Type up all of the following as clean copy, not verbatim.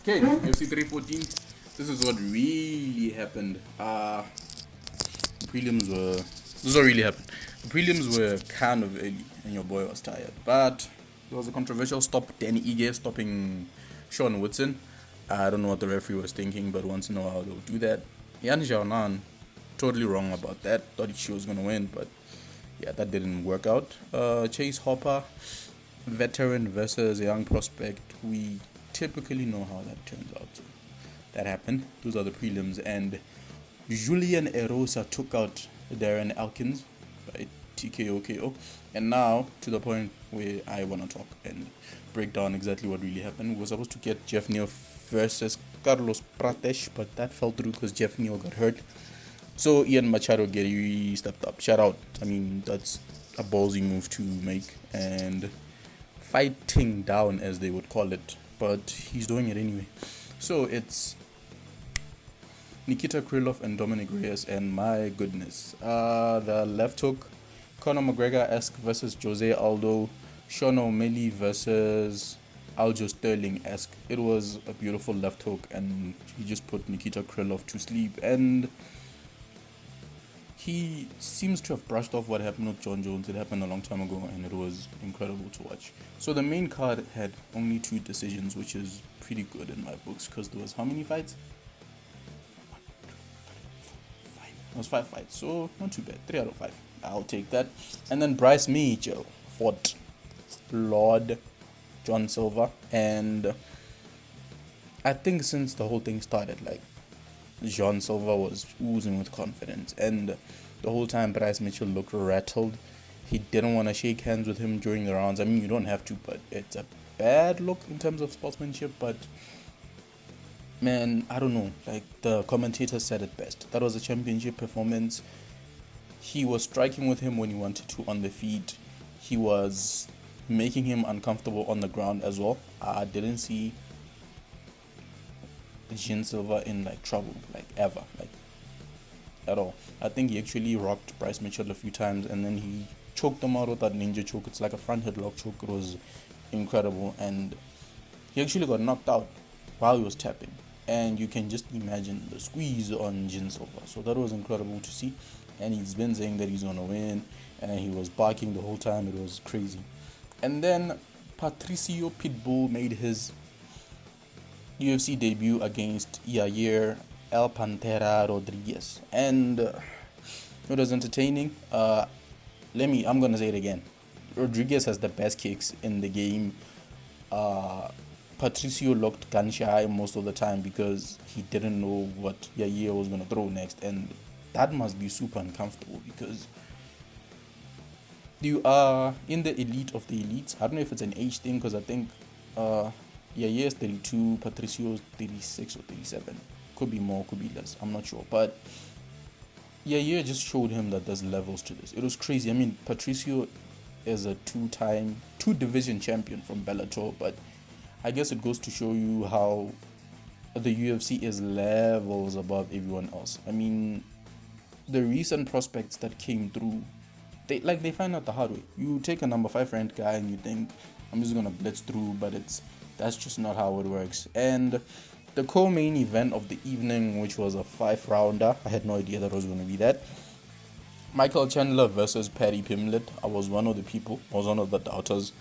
Okay, UFC 314. This is what really happened. Prelims were. This is what really happened. The prelims were kind of early, and your boy was tired. But there was a controversial stop. Danny Ige stopping Sean Woodson. I don't know what the referee was thinking, but once in a while they'll do that. Yan Xiaonan, totally wrong about that. Thought she was gonna win, but yeah, that didn't work out. Chase Hopper, veteran versus young prospect. We typically know how that turns out. So that happened. Those are the prelims, and Julian Erosa took out Darren Elkins by TKO KO. And now to the point where I want to talk and break down exactly what really happened. We were supposed to get Jeff Neal versus Carlos Prates, but that fell through because Jeff Neal got hurt. So Ian Machado Gary stepped up. Shout out. I mean, that's a ballsy move to make and fighting down, as they would call it. But he's doing it anyway. So it's Nikita Krylov and Dominic Reyes, and my goodness, the left hook, Conor McGregor-esque versus Jose Aldo, Sean O'Malley versus Aljo Sterling-esque. It was a beautiful left hook, and he just put Nikita Krylov to sleep, and he seems to have brushed off what happened with John Jones. It happened a long time ago, and it was incredible to watch. So the main card had only 2 decisions, which is pretty good in my books, because there was how many fights? It was 5 fights, so not too bad. 3 out of 5. I'll take that. And then Bryce Mitchell fought Lord John Silver, and I think since the whole thing started, like, John Silver was oozing with confidence, and the whole time Bryce Mitchell looked rattled. He didn't want to shake hands with him during the rounds. I mean, you don't have to, but it's a bad look in terms of sportsmanship. But man, I don't know, like the commentator said it best. That was a championship performance. He was striking with him when he wanted to on the feet. He was making him uncomfortable on the ground as well. I didn't see Jean Silva in like trouble, like ever, like at all. I think he actually rocked Bryce Mitchell a few times, and then he choked him out with that ninja choke. It's like a front headlock choke. It was incredible, and he actually got knocked out while he was tapping, and you can just imagine the squeeze on Jean Silva. So that was incredible to see, and he's been saying that he's gonna win, and he was barking the whole time. It was crazy. And then Patricio Pitbull made his UFC debut against Yair El Pantera Rodriguez, and it was entertaining. I'm gonna say it again. Rodriguez has the best kicks in the game. Patricio looked gun shy most of the time because he didn't know what Yair was gonna throw next, and that must be super uncomfortable because you are in the elite of the elites. I don't know if it's an age thing, because I think Yair is 32, Patricio is 36 or 37. Could be more, could be less. I'm not sure. But Yair just showed him that there's levels to this. It was crazy. I mean, Patricio is a 2-division champion from Bellator, but I guess it goes to show you how the UFC is levels above everyone else. I mean, the recent prospects that came through, they find out the hard way. You take a number 5 ranked guy and you think, I'm just gonna blitz through, but that's just not how it works. And the co-main event of the evening, which was a 5-rounder, I had no idea that was going to be that. Michael Chandler versus Paddy Pimblett. I was one of the people, I was one of the doubters,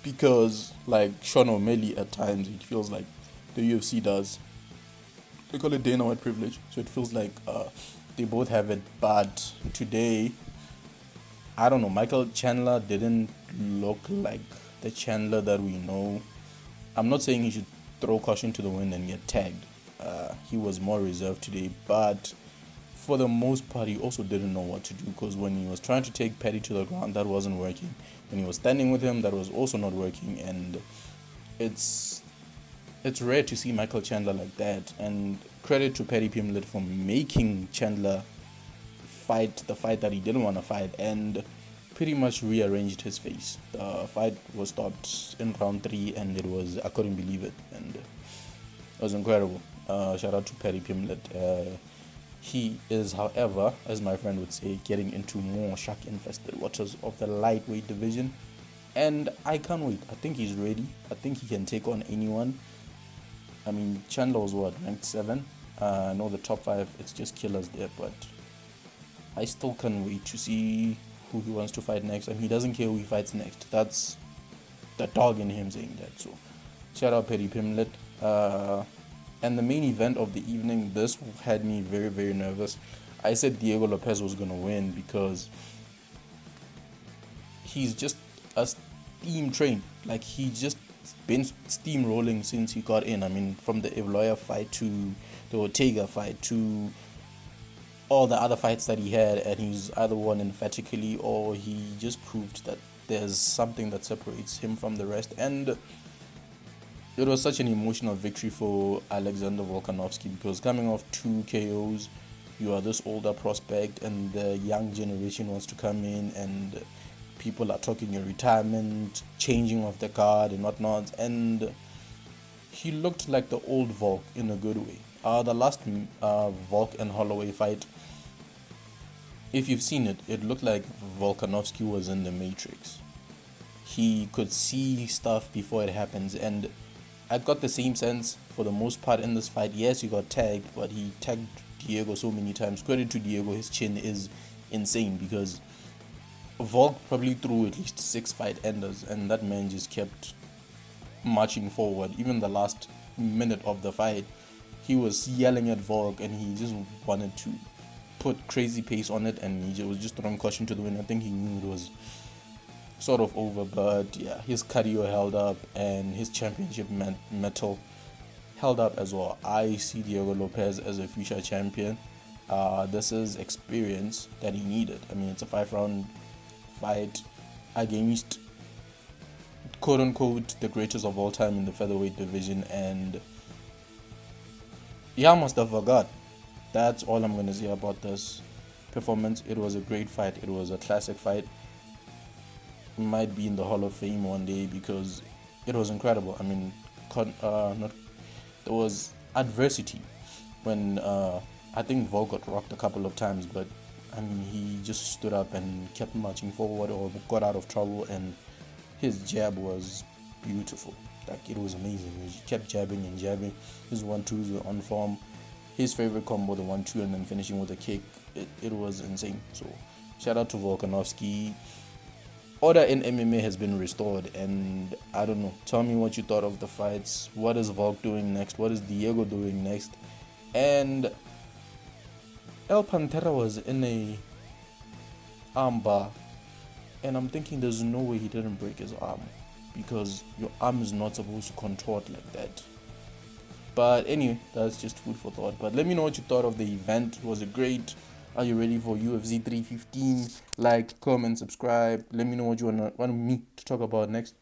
because like Sean O'Malley at times, it feels like the UFC does. They call it Dana White privilege, so it feels like they both have it. But today, I don't know, Michael Chandler didn't look like the Chandler that we know. I'm not saying he should throw caution to the wind and get tagged. He was more reserved today, but for the most part, he also didn't know what to do, because when he was trying to take Paddy to the ground, that wasn't working. When he was standing with him, that was also not working. And it's rare to see Michael Chandler like that. And credit to Paddy Pimblett for making Chandler fight the fight that he didn't want to fight, and pretty much rearranged his face. The fight was stopped in round 3, and I couldn't believe it, and it was incredible. Shout out to Paddy Pimblett. He is, however, as my friend would say, getting into more shark-infested waters of the lightweight division, and I can't wait. I think he's ready. I think he can take on anyone. I mean, Chandler was what, ranked 7? I know the top 5, it's just killers there, but I still can't wait to see who he wants to fight next. I mean, he doesn't care who he fights next. That's the dog in him saying that. So, shout out Perry Pimlet. And the main event of the evening, this had me very, very nervous. I said Diego Lopez was going to win because he's just a steam train. Like, he just been steamrolling since he got in. I mean, from the Evloya fight to the Ortega fight to all the other fights that he had, and he's either won emphatically or he just proved that there's something that separates him from the rest. And it was such an emotional victory for Alexander Volkanovski because coming off 2 KOs, you are this older prospect and the young generation wants to come in and people are talking your retirement, changing of the guard and whatnot, and he looked like the old Volk in a good way. The last Volk and Holloway fight, if you've seen it, it looked like Volkanovski was in the Matrix. He could see stuff before it happens, and I got the same sense for the most part in this fight. Yes, he got tagged, but he tagged Diego so many times. Credit to Diego, his chin is insane because Volk probably threw at least 6 fight enders, and that man just kept marching forward. Even the last minute of the fight, he was yelling at Volk, and he just wanted to put crazy pace on it, and he was just throwing caution to the wind. I think he knew it was sort of over, but yeah, his cardio held up, and his championship medal held up as well. I see Diego Lopez as a future champion. This is experience that he needed. I mean, it's a 5-round fight against quote unquote the greatest of all time in the featherweight division, and yeah, must have forgot. That's all I'm gonna say about this performance. It was a great fight. It was a classic fight. It might be in the Hall of Fame one day because it was incredible. I mean, there was adversity when I think Volk got rocked a couple of times, but I mean, he just stood up and kept marching forward or got out of trouble, and his jab was beautiful. Like, it was amazing. He kept jabbing and jabbing. His 1-2s were on form. His favorite combo, the 1-2 and then finishing with a kick, it was insane. So, shout out to Volkanovski. Order in MMA has been restored, and I don't know. Tell me what you thought of the fights. What is Volk doing next? What is Diego doing next? And El Pantera was in a armbar, and I'm thinking there's no way he didn't break his arm because your arm is not supposed to contort like that. But anyway, that's just food for thought. But let me know what you thought of the event. Was it great? Are you ready for UFC 315? Like, comment, subscribe. Let me know what you want me to talk about next.